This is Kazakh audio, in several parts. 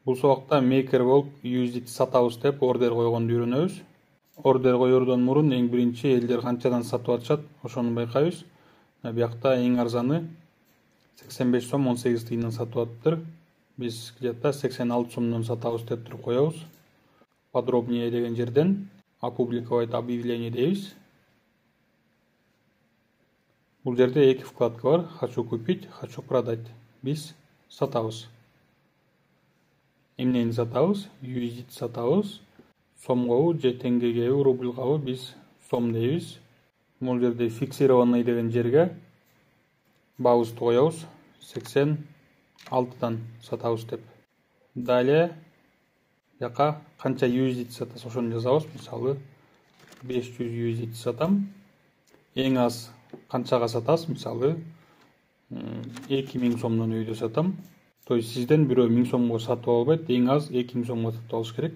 Бул сабакта мейкер болуп USDT сатабыз деп ордер койгонду үйрөнөбүз. Ордер коердон мурун эң биринчи элдер канчадан сатып атышат ошону байкайбыз. Биякта эң арзаны 85 сом 18 тыйындан сатып атыптыр. Биз где-то 86 сомдон сатабыз деп туруп коебуз. Подробнее деген жерден опубликовать объявление дейбиз. Бул жерде эки вкладка бар. Хочу купить, хочу продать. Биз сатабыз. Эмнени сатабыз? USDT сатабыз. Сомгобу же теңгегеби, рубльгабы биз сом дейбиз. Бул жерде фиксированный деген жерге баабызды коебуз. 86дан сатабыз деп. Далее жака канча USDT сатаса ошону жазабыз. Мисалы 500 USDT сатам. Эң аз канчага сатасыз? Мисалы 2000 сомдон үйдө сатам. То есть сизден бирөө 1000 сомго сатып албайт, эң аз 2000 сомго сатып алыш керек.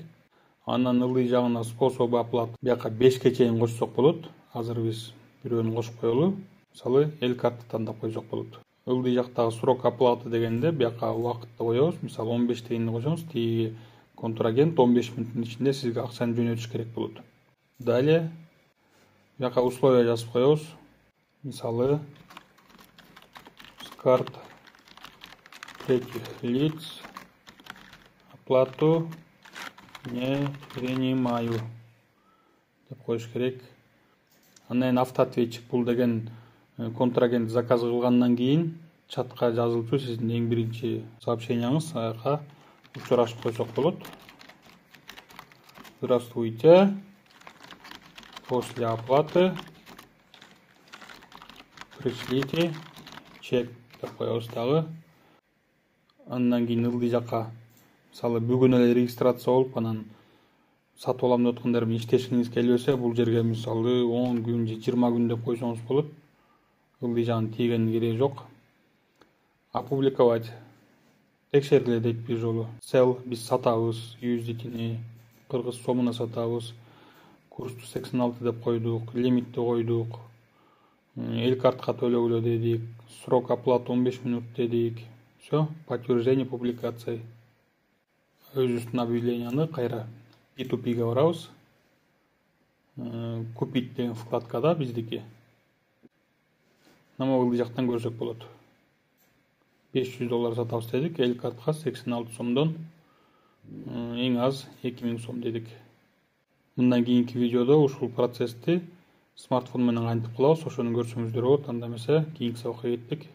Андан ылдый жагына способ оплаты бияка 5ке чейин кошсок болот. Азыр биз бирөөнү кошуп коелу. Мисалы эл карта тандап койсок болот. Ылдый жактагы срок оплаты дегенде бияка убакытты коебуз. Мисалы 15 тыйынды кошобуз. Тиги контрагент 15 мүнөттүн ичинде сизге акчаны жөнөтүш керек болот. Далее бияка условия жазып коебуз. Мисалы с карт третьих лиц оплату не принимаю деп коюш керек. Анан автоответчик бул деген контрагент заказ кылгандан кийин чатка жазылчу сиздин эң биринчи сообщенияңыз аяка учурашып койсок болот. Здравствуйте. После оплаты пришлите чек деп коебуз дагы. Андан кийин ылдый жака мисалы бүгүн эле регистрация болуп анан сатып алам деп аткандар менен иштешиңиз келбесе бул жерге мисалы 10 күн же 20 күн деп койсоңуз болот. Ылдый жагын тийгенин кереги жок. Опубликовать текшериле дейт бир жолу. Sell биз сатабыз, USDT'ни кыргыз сомуна сатабыз. Курсту 86 деп койдук, лимитти койдук. Эл картка төлөгүлө дедик. Срок оплаты 15 мүнөт дедик. Все, подтверждение публикации. Өзүбүздүн объявленияны кайра P2P'ге барабыз. Купить деген вкладкада биздики. Намагыл жактан көрсөк болот. $500 сатабыз дедик, эл картка 86 сомдон эң аз 2000 сом дедик. Мындан кийинки видеодо ушул процессти смартфон менен кантип кылабыз, ошону көрсөңүздөр болот. Анда эмесе кийинки сабакка кеттик.